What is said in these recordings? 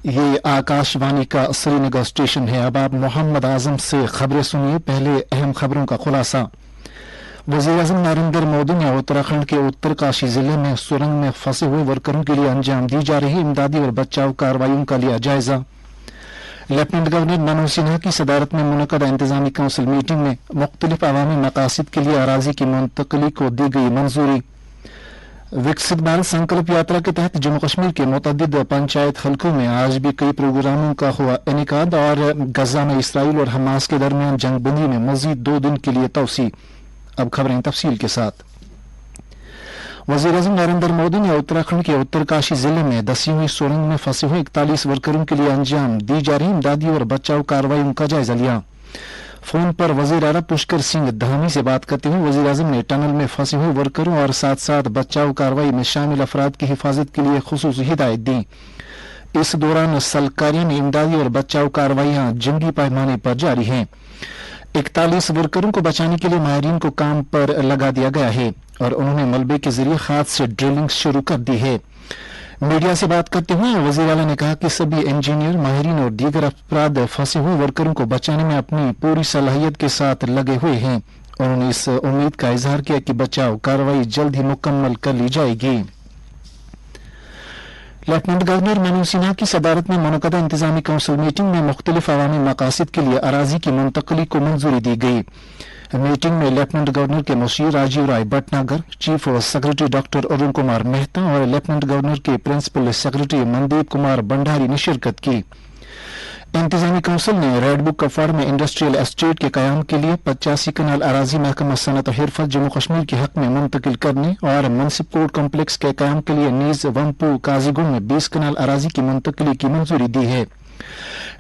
ये आकाशवाणी का श्रीनगर स्टेशन है। अब आप मोहम्मद आजम से खबरें सुनिए। पहले अहम खबरों का खुलासा। वज़ीर-ए-आज़म नरेंद्र मोदी ने उत्तराखंड के उत्तरकाशी जिले में सुरंग में फंसे हुए वर्करों के लिए अंजाम दी जा रही इमदादी और बचाव कार्रवाइयों का लिया जायजा। लेफ्टिनेंट गवर्नर मनोज सिन्हा की सदारत में मुनक़दा इंतजामी काउंसिल मीटिंग में मुख्तलिफ अवामी मकासद के लिए अराजी की मुंतकली को दी गई मंजूरी। विकसित भारत संकल्प यात्रा के तहत जम्मू कश्मीर के मुतअद्दिद पंचायत हलकों में आज भी कई प्रोग्रामों का हुआ इनेकाद और गजा में इसराइल और हमास के दरमियान जंगबंदी में मजीद 2 दिन के लिए तौसी। अब खबरें तफसील के साथ। वज़ीर-ए-आज़म नरेंद्र मोदी ने उत्तराखंड के उत्तरकाशी जिले में धसी हुई सुरंग में फंसे हुए 41 वर्करों के लिए अंजाम दी जा रही इमदादी और बचाव कार्रवाइयों का जायजा लिया। फोन पर वजीर आला पुष्कर सिंह धामी से बात करते हुए वज़ीर-ए-आज़म ने टनल में फंसे हुए वर्करों और साथ साथ बचाव कार्रवाई में शामिल अफराद की हिफाजत के लिए खुसूसी हिदायत दी। इस दौरान सलकारियों में इमदादी और बचाव कार्रवाइयां जंगी पैमाने पर जारी हैं। 41 वर्करों को बचाने के लिए माहिरीन को काम पर लगा दिया गया है और उन्होंने मलबे के जरिए खाद से ड्रिलिंग शुरू कर दी है। मीडिया से बात करते हुए वज़ीर आला ने कहा कि सभी इंजीनियर, माहिरीन और दीगर अफराद फंसे हुए वर्करों को बचाने में अपनी पूरी सलाहियत के साथ लगे हुए हैं। उन्होंने इस उम्मीद का इजहार किया कि बचाव कार्रवाई जल्द ही मुकम्मल कर ली जाएगी। लेफ्टिनेंट गवर्नर मनोज सिन्हा की सदारत में मुनक़दा इंतजामी काउंसिल मीटिंग में मुख्तलिफ अवामी मकासद के लिए अराजी की मुंतकली को मंजूरी दी गई। मीटिंग में लेफ्टिनेंट गवर्नर के मुशीर Rajiv Rai Bhatnagar, chief secretary doctor Arun Kumar Mehta और लेफ्टिनेंट गवर्नर के प्रिंसिपल सेक्रेटरी मनदीप कुमार भंडारी ने शिरकत की। इंतजामी काउंसिल ने रेड बुक कफाड़ में इंडस्ट्रियल एस्टेट के कयाम के लिए 85 कनाल अराजी महकमा सनत हिरफत जम्मू कश्मीर के हक में मुंतकिल करने और मुंसिप कोर्ट कम्प्लेक्स के कयाम के लिए नीज वम्पू काजीगुंड में 20 कनाल अराजी की मुंतकिली की मंजूरी दी है।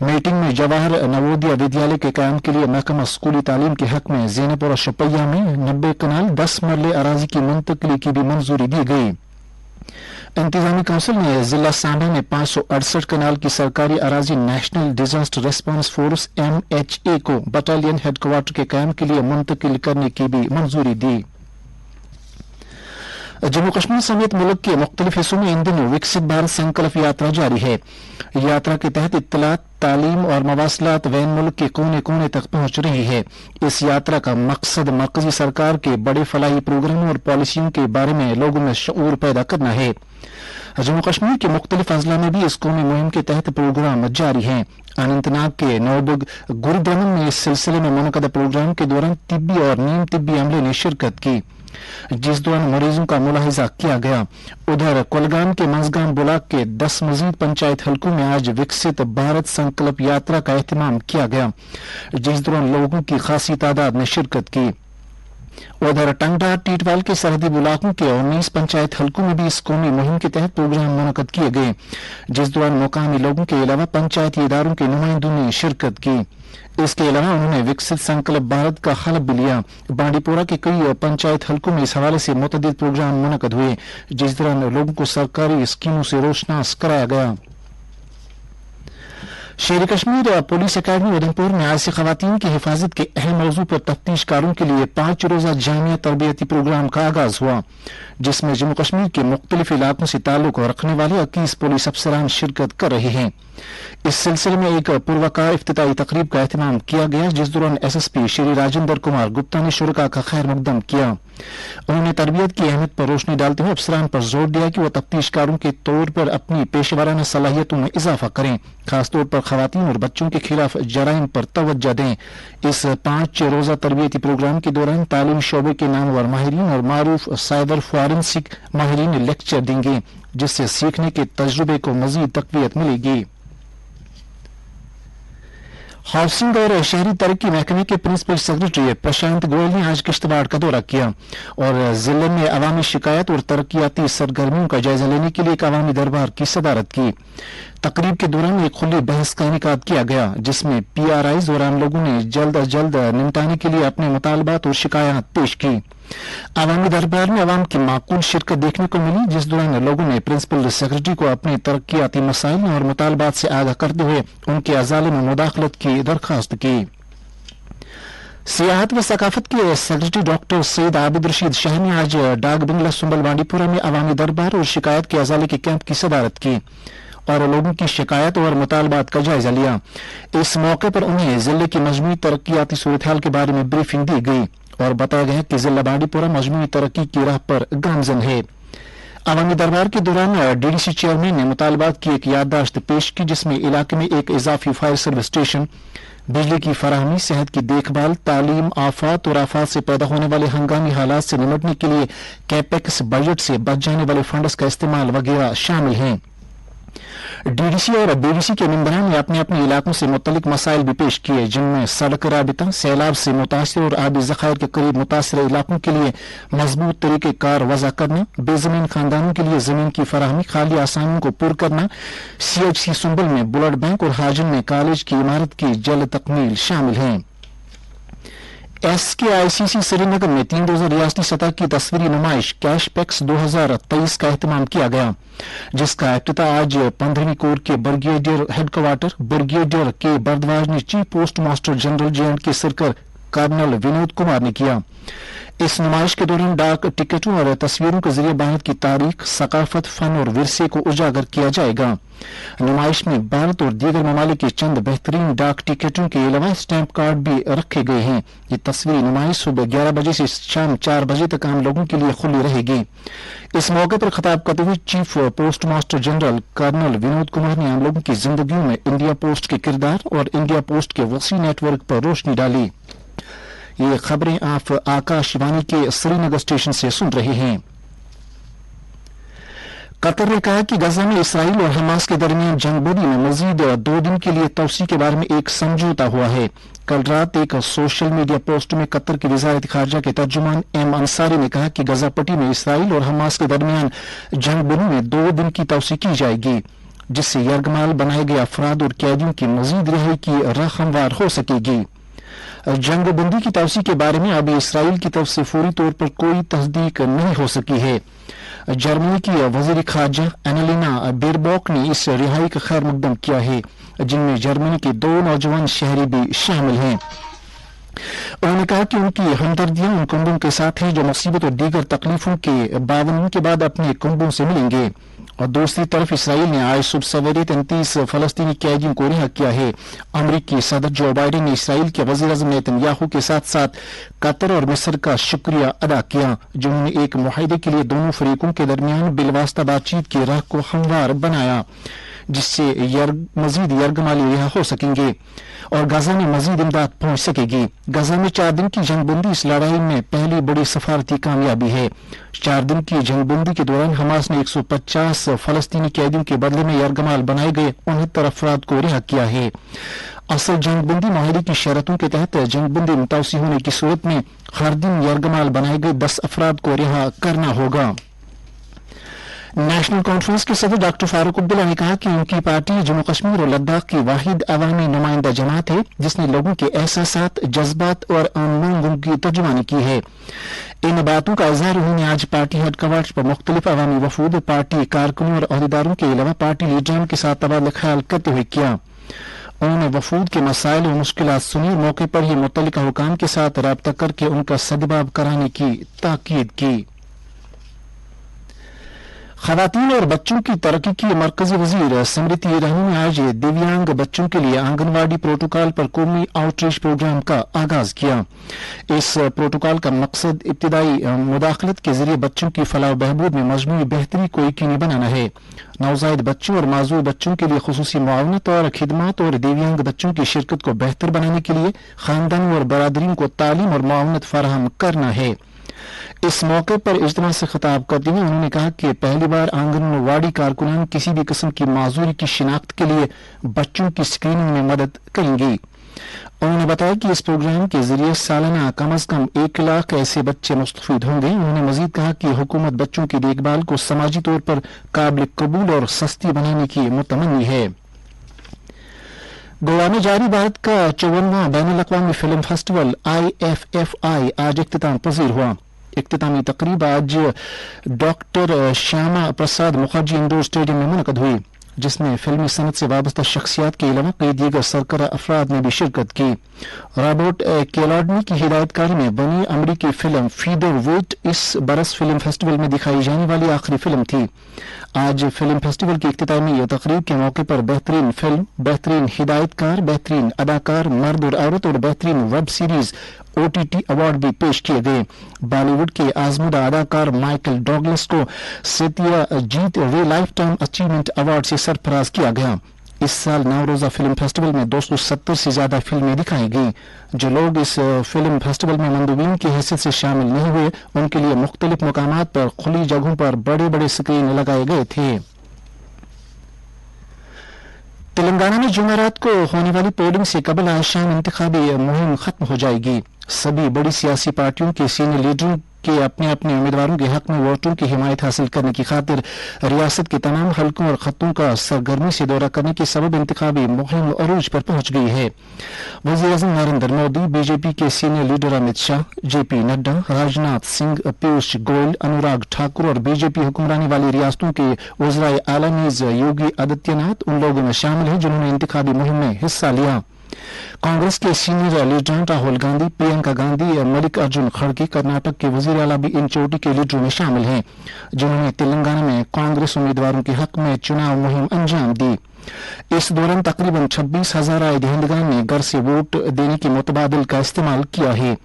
मीटिंग में जवाहर नवोदय विद्यालय के कायम के लिए महकमा स्कूली तालीम के हक में ज़ैनपुरा शपैया में 90 कनाल 10 मरले अराजी की मुंतकिली की भी मंजूरी दी गई। इंतजामी काउंसिल ने जिला सांबा में 568 कनाल की सरकारी अराजी national disaster response force MHA को बटालियन हेडक्वार्टर के कायम के लिए मुंतकिल करने की भी मंजूरी दी। जम्मू कश्मीर समेत मुल्क के मुख्तलिफ हिस्सों में इन दिनों विकसित भारत संकल्प यात्रा जारी है। यात्रा के तहत इत्तलात, तालीम और मवासलात वैन मुल्क के कोने कोने तक पहुंच रही है। इस यात्रा का मकसद मरकजी सरकार के बड़े फलाही प्रोग्रामों और पॉलिसियों के बारे में लोगों में शऊर पैदा करना है। जम्मू कश्मीर के मुख्तलिफ अजला में भी इस कौमी मुहिम के तहत प्रोग्राम जारी हैं। अनंतनाग के नौबग गुरुद्रमन में इस सिलसिले में मुनक़दा प्रोग्राम के दौरान तिब्बी और नीम तिब्बी अमले ने शिरकत की, जिस दौरान मरीजों का मुलाहिजा किया गया। उधर कुलगाम के मजगाम ब्लॉक के 10 मजीद पंचायत हलकों में आज विकसित भारत संकल्प यात्रा का एहतमाम किया गया, जिस दौरान लोगों की खासी तादाद ने शिरकत की। उधर टंगडार टीटवाल के सरहदी ब्लॉकों के 19 पंचायत हलकों में भी इस कौमी मुहिम के तहत प्रोग्राम मुनक़द किए गए, जिस दौरान मुकामी लोगों के अलावा पंचायती इदारों के नुमाइंदों ने शिरकत की। इसके अलावा उन्होंने विकसित संकल्प भारत का हलफ भी लिया। बांडीपोरा के कई पंचायत हलकों में इस हवाले से मुतअद्दिद प्रोग्राम मुनक़द हुए, जिस दौरान लोगों को सरकारी स्कीमों से रोशनास कराया गया। शेर कश्मीर पुलिस अकादमी उधमपुर में आज से खवातीन की हिफाजत के अहम मौजू पर तफ्तीशकारों के लिए 5 रोजा जामिया तरबियती प्रोग्राम का आगाज हुआ, जिसमें जम्मू कश्मीर के मुख्तलिफ इलाकों से ताल्लुक रखने वाले 21 पुलिस अफसरान शिरकत कर रहे हैं। इस सिलसिले में एक पुरवकार इफ्तिताई तकरीब का एहतमाम किया गया, जिस दौरान SSP श्री राजेंद्र कुमार गुप्ता ने शुरका का खैर मकदम किया। उन्होंने तरबियत की अहमियत पर रोशनी डालते हुए अफसरान पर जोर दिया कि वह तफ्तीशकारों के तौर पर अपनी पेशेवराना सलाहियतों में इजाफा करें, खासतौर पर खवातीन और बच्चों के खिलाफ जराइम पर तवज्जो दें। इस 5 रोजा तरबियती प्रोग्राम के दौरान तालीम शोबे के नामवर माहिरीन और मारूफ साइबर फॉरेंसिक माहिरीन लेक्चर देंगे, जिससे सीखने के तजुर्बे को मजीद तकवीत मिलेगी। हाउसिंग और शहरी तरक्की महकमे के प्रिंसिपल सेक्रेटरी प्रशांत गोयल ने आज किश्तवाड़ का दौरा किया और जिले में अवामी शिकायत और तरक्याती सरगर्मियों का जायजा लेने के लिए एक अवामी दरबार की सदारत की। तकरीब के दौरान एक खुली बहस का इनेकाद किया गया, जिसमें PRIs और आम लोगों ने जल्द अज जल्द निपटाने के लिए अपने मुतालबात और शिकायत पेश की। अवामी दरबार में अवाम की माकूल शिरकत देखने को मिली, जिस दौरान लोगों ने प्रिंसिपल सेक्रेटरी को अपने तरक्याती मसाइल और मुतालबात से आगाह करते हुए उनके अजाले में मुदाखलत की दरखास्त की। सियाहत व सकाफत के सेक्रेटरी डॉक्टर सईद आबिद रशीद शाह ने आज डाक बंगला सुंबल बांडीपुरा में अवामी दरबार और शिकायत के अजाले के कैंप की सदारत की। और लोगों की शिकायत और मुतालबात का जायजा लिया। इस मौके पर उन्हें जिले की मजमूई तरक्याती सूरत हाल के बारे में ब्रीफिंग दी गई और बताया गया कि जिला बांडीपुरा मजमूई तरक्की की राह पर गामजन है। अवामी दरबार के दौरान डीडीसी चेयरमैन ने मुतालबात की एक याददाश्त पेश की, जिसमें इलाके में एक इजाफी फायर सर्विस स्टेशन, बिजली की फराहमी, सेहत की देखभाल, तालीम, आफात और आफात से पैदा होने वाले हंगामी हालात से निपटने के लिए कैपेक्स बजट से बच जाने वाले फंड्स का इस्तेमाल वगैरह शामिल हैं। डीडीसी और बीडीसी के मेंबरान ने अपने अपने इलाकों से मुतल्लिक मसाइल भी पेश किए, जिनमें सड़क राबिता, सैलाब से मुतासिर और आबी ज़खायर के करीब मुतासिर इलाकों के लिए मजबूत तरीके कार वज़ा करना, बेज़मीन खानदानों के लिए जमीन की फराहमी, खाली आसामियों को पुर करना, CHC सुंबल में ब्लड बैंक और हाजिन में कॉलेज की इमारत की जल्द तकमील शामिल हैं। SKICC श्रीनगर में 3 रोजा रियासती सतह की तस्वीरी नुमाइश कैशपैक्स 2023 का एहतमाम किया गया, जिसका इफ्तिताह आज 15वीं कोर के brigadier headquarter brigadier K Bhardwaj ने chief postmaster general J&K circle colonel Vinod Kumar ने किया। इस नुमाइश के दौरान डाक टिकटों और तस्वीरों के जरिए भारत की तारीख, सकाफत, फन और विरसे को उजागर किया जाएगा। नुमाइश में भारत और दीगर ममालिक के चंद बेहतरीन डाक टिकटों के अलावा स्टैंप कार्ड भी रखे गए हैं। ये तस्वीरी नुमाइश सुबह 11 बजे से शाम 4 बजे तक आम लोगों के लिए खुली रहेगी। इस मौके पर खिताब करते हुए chief postmaster general colonel Vinod Kumar ने आम लोगों की जिंदगियों में इंडिया पोस्ट के किरदार और इंडिया पोस्ट के वसी नेटवर्क पर रोशनी डाली। ये खबरें आप आकाशवाणी के श्रीनगर स्टेशन से सुन रहे हैं। कतर ने कहा कि गजा में इसराइल और हमास के दरमियान जंगबंदी में मजीद 2 दिन के लिए तोसी के बारे में एक समझौता हुआ है। कल रात एक सोशल मीडिया पोस्ट में कतर की वजारत खारजा के तर्जुमान M अंसारी ने कहा कि गजा पट्टी में इसराइल और हमास के दरमियान जंगबंदी में 2 दिन की तोसी की जाएगी, जिससे यरगमाल बनाए गए अफराद और कैदियों की मजीद रिहाई की राह हमवार हो सकेगी। जंगबंदी की तोसी के बारे में अभी इसराइल की तरफ से फौरी तौर पर कोई तस्दीक नहीं हो सकी है। जर्मनी की वजीर खारजा एनालिना बेरबॉक ने इस रिहाई का खैर मकदम किया है, जिनमें जर्मनी के 2 नौजवान शहरी भी शामिल हैं। उन्होंने कहा कि उनकी हमदर्दियां उन कुंबों के साथ है जो मुसीबत और दीगर तकलीफों के बावजूद के बाद अपने कुंबों से मिलेंगे। और दूसरी तरफ इसराइल ने आज सुबह सवेरे 33 फलस्तीनी कैदियों को रिहा किया है। अमरीकी सदर जो बाइडेन ने इसराइल के वज़ीर-ए-आज़म नेतन्याहू के साथ साथ कतर और मिस्र का शुक्रिया अदा किया, जिन्होंने एक मुआहदे के लिए दोनों फरीकों के दरमियान बिलवास्ता बातचीत की राह को हमवार बनाया, जिससे मजीद यरगमाली रिहा हो सकेंगे और गजा में मजीद इमदाद पहुंच सकेगी। गजा में 4 दिन की जंगबंदी इस लड़ाई में पहली बड़ी सफारती कामयाबी है। 4 दिन की जंगबंदी के दौरान हमास ने 150 फलस्तीनी कैदियों के बदले में यरगमाल बनाए गए 69 अफराद को रिहा किया है। असल जंगबंदी माहिरे की शर्तों के तहत जंगबंदी मुतावसी होने की सूरत में हर दिन यरगमाल बनाए गए 10 अफराद को रिहा करना होगा। नेशनल कॉन्फ्रेंस के सदर डॉक्टर फारूक अब्दुल्ला ने कहा कि उनकी पार्टी जम्मू कश्मीर और लद्दाख की वाहिद अवामी नुमाइंदा जमात है, जिसने लोगों के एहसासात, जज्बात और मांगों की तर्जुमानी की है। इन बातों का इजहार उन्होंने आज पार्टी हेडक्वार्टर पर मुख्तलिफ अवामी वफूद, पार्टी कारकुनों और अहदेदारों के अलावा पार्टी लीडरों के साथ तबादला ख्याल करते हुए किया। उन्होंने वफूद के मसाइल और मुश्किलात सुनी और मौके पर ही मुतल्लिका हुकाम के साथ राब्ता करके उनका सदबाब कराने की ताकीद की। खवातीन और बच्चों की तरक्की की मरकजी वजीर स्मृति ईरानी ने आज दिव्यांग बच्चों के लिए आंगनवाड़ी प्रोटोकॉल पर कौमी आउटरीच प्रोग्राम का आगाज किया। इस प्रोटोकॉल का मकसद इब्तिदाई मुदाखलत के जरिए बच्चों की फलाह बहबूद में मजमूई बेहतरी को यकीनी बनाना है। नवजायद बच्चों और माजूर बच्चों के लिए खुसूसी मुआवनत और खिदमात और दिव्यांग बच्चों की शिरकत को बेहतर बनाने के लिए खानदानों और बरादरीन को तालीम और मुआवनत फराहम करना है। इस मौके पर इज्तिमा से खिताब करते हुए उन्होंने कहा कि पहली बार आंगनवाड़ी कारकुनान किसी भी किस्म की माजूरी की शिनाख्त के लिए बच्चों की स्क्रीनिंग में मदद करेंगी। उन्होंने बताया कि इस प्रोग्राम के जरिए सालाना कम अज कम 1 लाख ऐसे बच्चे मुस्तफीद होंगे। उन्होंने मजीद कहा कि हुकूमत बच्चों की देखभाल को समाजी तौर पर काबिल कबूल और सस्ती बनाने की मुतमन्नी है। गोवा में जारी भारत का 54वां बैनुल अक़वामी फिल्म फेस्टिवल IFFI आज इख्तिताम पजीर हुआ। इख्तितामी तकरीब आज doctor Shyama Prasad Mukherjee indoor stadium में मुनक़द हुई। जिसमें फिल्मी सनत से वाबस्ता शख्सियात के अलावा कई दीगर सरकरा अफराद ने भी शिरकत की। रॉबर्ट केलाडनी की हिदायतकारी में बनी अमरीकी फिल्म फीदर वेट इस बरस फिल्म फेस्टिवल में दिखाई जाने वाली आखिरी फिल्म थी। आज फिल्म फेस्टिवल की इख्तितामी तकरीब के मौके पर बेहतरीन फिल्म, बेहतरीन हिदायतकार, बेहतरीन अदाकार मर्द और औरत और बेहतरीन वेब सीरीज OTT अवार्ड भी पेश किए गए। बॉलीवुड के आजमुदा अदाकार माइकल डॉगलस को सत्यजीत रे लाइफ टाइम अचीवमेंट अवार्ड से सरफराज किया गया। इस साल नवरोजा फिल्म फेस्टिवल में 270 से ज्यादा फिल्में दिखाई गईं। जो लोग इस फिल्म फेस्टिवल में मंदूबीन की हैसियत से शामिल नहीं हुए, उनके लिए मुख्तलिफ मकामात पर खुली जगहों पर बड़े बड़े स्क्रीन लगाए गए थे। तेलंगाना में जुमेरात को होने वाली पोलिंग से कबल आज शाम इंतखाबी मुहिम खत्म हो जाएगी। सभी बड़ी सियासी पार्टियों के सीनियर लीडरों के अपने अपने उम्मीदवारों के हक में वोटों की हिमायत हासिल करने की खातिर रियासत के तमाम हलकों और खत्तों का सरगर्मी से दौरा करने के सबब इंतखाबी मुहिम अरूज पर पहुंच गई है। वज़ीर-ए-आज़म नरेंद्र मोदी, बीजेपी के senior leader Amit Shah, JP Nadda, Rajnath Singh, Piyush Goyal, Anurag Thakur और बीजेपी हुक्मरानी वाली रियासतों के वज़राए आला नीज़ योगी आदित्यनाथ उन लोगों में शामिल हैं जिन्होंने इंतखाबी मुहिम में हिस्सा लिया। कांग्रेस के सीनियर लीडर राहुल गांधी, प्रियंका गांधी, मल्लिकार्जुन खड़गे, कर्नाटक के वजीर आला भी इन चोटी के लीडरों में शामिल हैं जिन्होंने तेलंगाना में कांग्रेस उम्मीदवारों के हक में चुनाव मुहिम अंजाम दी। इस दौरान तकरीबन 26,000 आए दहिंदगान ने घर से वोट देने के मुतबादिल का इस्तेमाल किया है।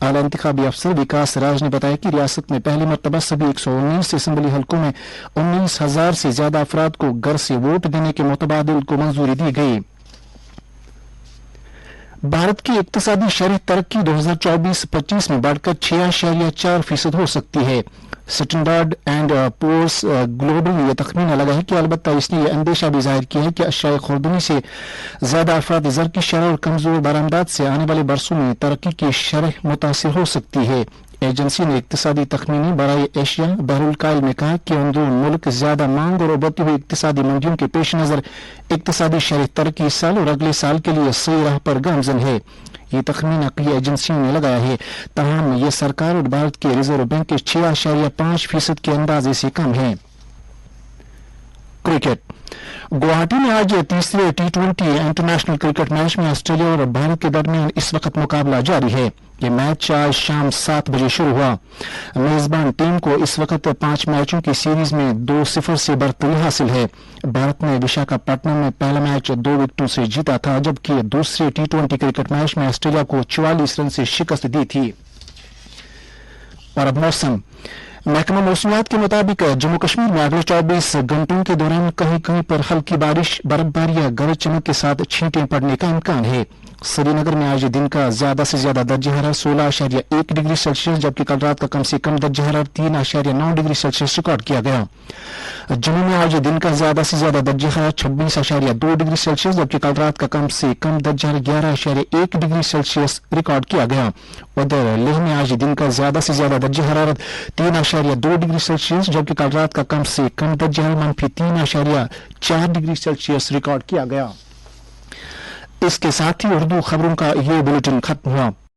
आला इंतखाबी अफसर विकास राज ने बताया कि रियासत में पहली मरतबा सभी 119 असेंबली हलकों में 19,000 से ज्यादा अफराद को घर से वोट देने के मुतबादिल को मंजूरी दी गई। भारत की इक्तिसादी शरह तरक्की 2024-25 में बढ़कर 6.4% हो सकती है। स्टैंडर्ड एंड पुअर्स ग्लोबल ने यह तखमीना लगाया है कि अलबत्ता इसने यह अंदेशा भी जाहिर किया है कि अशाए खुर्दनी से ज्यादा अफराद ज़र की शरह और कमजोर बरामदात से आने वाले बरसों में तरक्की की शरह मुतासिर हो सकती है। एजेंसी ने इक्तिसादी तखमीनी बराए एशिया बहरुल कायल में कहा कि अंदरून मुल्क ज्यादा मांग और उभरती हुई इक्तिसादी मंदियों के पेश नजर इक्तिसादी शरह तरक्की इस साल और अगले साल के लिए सही राह पर गामजन है। ये तखमीना कई एजेंसियों ने लगाया है, तमाम ये सरकार और भारत के रिजर्व बैंक के 6.5% के अंदाजे से कम है। क्रिकेट गुवाहाटी में आज तीसरे T20 इंटरनेशनल क्रिकेट मैच में ऑस्ट्रेलिया और भारत के दरमियान इस वक्त मुकाबला जारी है। ये मैच आज शाम 7 बजे शुरू हुआ। मेजबान टीम को इस वक्त 5 मैचों की सीरीज में 2-0 से बढ़तरी हासिल है। भारत ने विशाखापट्टनम में पहला मैच 2 विकेटों से जीता था, जबकि दूसरे T20 क्रिकेट मैच में ऑस्ट्रेलिया को 44 रन से शिकस्त दी थी। और अब मौसम। महकमा मौसमियात के मुताबिक जम्मू कश्मीर में अगले 24 घंटों के दौरान कहीं कहीं पर हल्की बारिश, बर्फबारी या गरज चमक के साथ छींटें पड़ने का इम्कान है। श्रीनगर में आज दिन का ज्यादा से ज्यादा दर्जा हरारत 16.1 डिग्री सेल्सियस, जबकि कल रात का कम से कम दर्जा हरारत 3.9 डिग्री सेल्सियस रिकॉर्ड किया गया। जम्मू में आज दिन का ज्यादा से ज्यादा दर्जा हरारत 26.2 डिग्री सेल्सियस, जबकि कल रात का कम से कम दर्जा 11.1 डिग्री सेल्सियस रिकॉर्ड किया गया। उधर लेह में आज दिन का ज्यादा से ज्यादा दर्जा हरारत 3.2 डिग्री सेल्सियस, जबकि कल रात का कम से कम दर्जा -3.4 डिग्री सेल्सियस रिकॉर्ड किया गया। इसके साथ ही उर्दू खबरों का ये बुलेटिन खत्म हुआ।